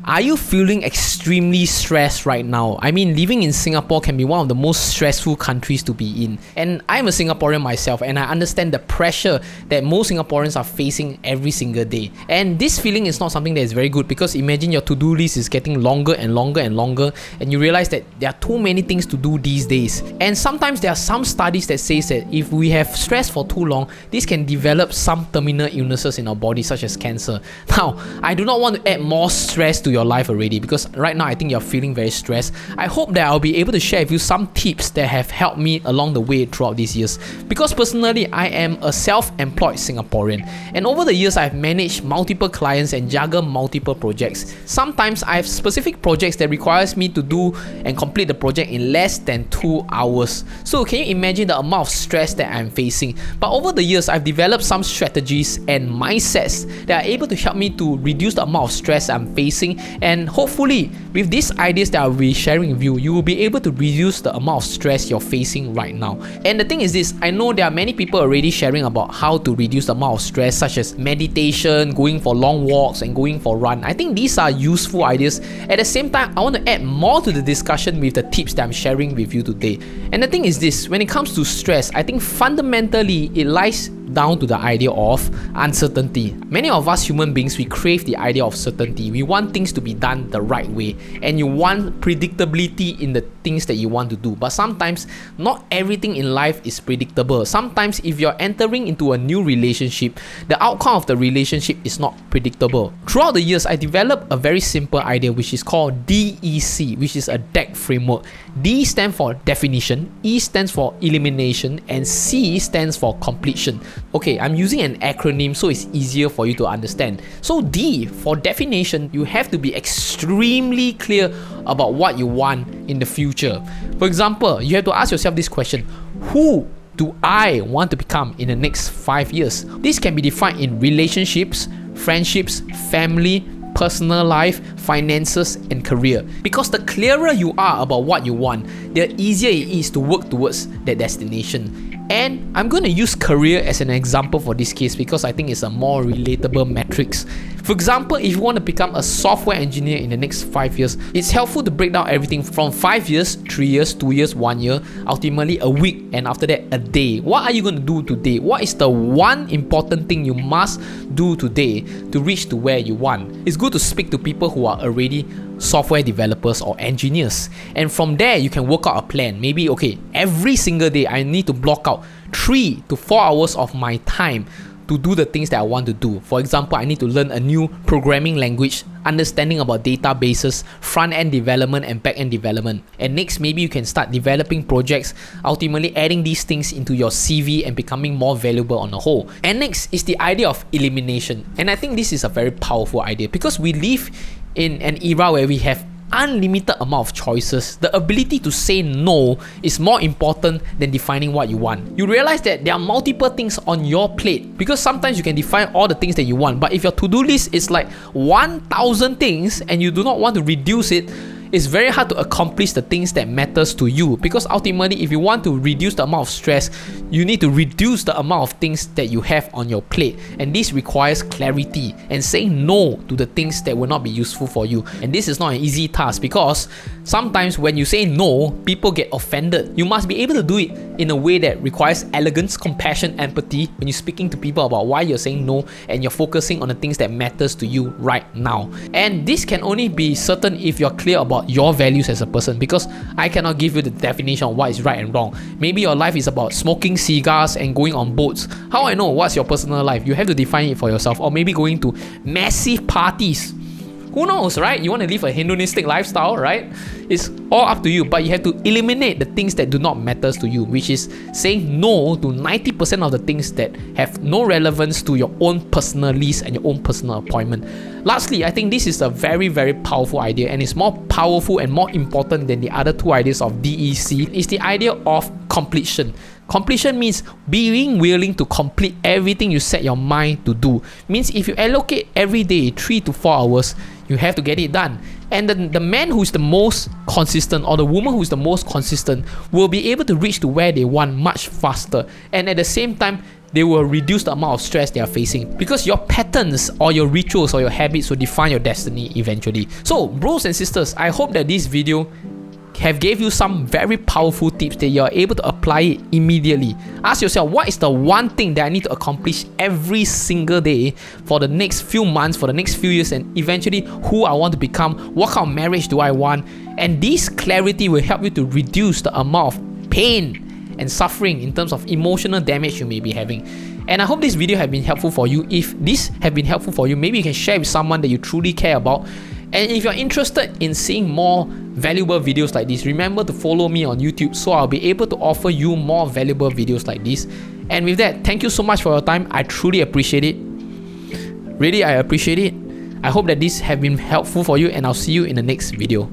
Are you feeling extremely stressed right now? I mean, living in Singapore can be one of the most stressful countries to be in. And I'm a Singaporean myself, and I understand the pressure that most Singaporeans are facing every single day. And this feeling is not something that is very good, because imagine your to-do list is getting longer and longer and longer, and you realize that there are too many things to do these days. And sometimes there are some studies that says that if we have stress for too long, this can develop some terminal illnesses in our body, such as cancer. Now, I do not want to add more stress to your life already, because right now I think you're feeling very stressed. I hope that I'll be able to share with you some tips that have helped me along the way throughout these years, because personally I am a self-employed Singaporean, and over the years I've managed multiple clients and juggle multiple projects. Sometimes I have specific projects that requires me to do and complete the project in less than 2 hours. So can you imagine the amount of stress that I'm facing? But over the years I've developed some strategies and mindsets that are able to help me to reduce the amount of stress I'm facing, and hopefully with these ideas that I'll be sharing with you, you will be able to reduce the amount of stress you're facing right now. And the thing is this, I know there are many people already sharing about how to reduce the amount of stress, such as meditation, going for long walks, and going for run. I think these are useful ideas. At the same time, I want to add more to the discussion with the tips that I'm sharing with you today. And the thing is this, when it comes to stress, I think fundamentally it lies down to the idea of uncertainty. Many of us human beings, we crave the idea of certainty. We want things to be done the right way, and you want predictability in the things that you want to do. But sometimes not everything in life is predictable. Sometimes if you're entering into a new relationship, the outcome of the relationship is not predictable. Throughout the years, I developed a very simple idea which is called DEC, which is a DEC framework. D stands for definition, E stands for elimination, and C stands for completion. Okay, I'm using an acronym so it's easier for you to understand. So D, for definition, you have to be extremely clear about what you want in the future. For example, you have to ask yourself this question: who do I want to become in the next 5 years? This can be defined in relationships, friendships, family, personal life, finances, and career. Because the clearer you are about what you want, the easier it is to work towards that destination. And I'm going to use career as an example for this case, because I think it's a more relatable matrix. For example, if you want to become a software engineer in the next 5 years, it's helpful to break down everything from 5 years, 3 years, 2 years, 1 year, ultimately a week, and after that a day. What are you going to do today? What is the one important thing you must do today to reach to where you want? It's good to speak to people who are already software developers or engineers, and from there you can work out a plan. Maybe, okay, every single day I need to block out 3 to 4 hours of my time to do the things that I want to do. For example, I need to learn a new programming language, understanding about databases, front-end development and back-end development. And next, maybe you can start developing projects, ultimately adding these things into your CV and becoming more valuable on the whole. And next is the idea of elimination. And I think this is a very powerful idea, because we live in an era where we have unlimited amount of choices. The ability to say no is more important than defining what you want. You realize that there are multiple things on your plate, because sometimes you can define all the things that you want, but if your to-do list is like 1,000 things and you do not want to reduce it, it's very hard to accomplish the things that matters to you. Because ultimately, if you want to reduce the amount of stress, you need to reduce the amount of things that you have on your plate, and this requires clarity and saying no to the things that will not be useful for you. And this is not an easy task, because sometimes when you say no, people get offended. You must be able to do it in a way that requires elegance, compassion, empathy when you're speaking to people about why you're saying no, and you're focusing on the things that matters to you right now. And this can only be certain if you're clear about your values as a person, because I cannot give you the definition of what is right and wrong. Maybe your life is about smoking cigars and going on boats. How I know what's your personal life? You have to define it for yourself. Or maybe going to massive parties. Who knows, right? You want to live a hedonistic lifestyle, right? It's all up to you, but you have to eliminate the things that do not matter to you, which is saying no to 90% of the things that have no relevance to your own personal list and your own personal appointment. Lastly, I think this is a very, very powerful idea, and it's more powerful and more important than the other two ideas of DEC. It's the idea of completion. Completion means being willing to complete everything you set your mind to do. Means if you allocate every day 3 to 4 hours, you have to get it done. And the man who is the most consistent, or the woman who is the most consistent, will be able to reach to where they want much faster. And at the same time, they will reduce the amount of stress they are facing, because your patterns or your rituals or your habits will define your destiny eventually. So bros and sisters, I hope that this video have gave you some very powerful tips that you are able to apply it immediately. Ask yourself, what is the one thing that I need to accomplish every single day for the next few months, for the next few years, and eventually who I want to become, what kind of marriage do I want. And this clarity will help you to reduce the amount of pain and suffering in terms of emotional damage you may be having. And I hope this video has been helpful for you. If this has been helpful for you, maybe you can share with someone that you truly care about. And if you're interested in seeing more valuable videos like this, remember to follow me on YouTube, so I'll be able to offer you more valuable videos like this. And with that, thank you so much for your time. I truly appreciate it. Really, I appreciate it. I hope that this has been helpful for you, and I'll see you in the next video.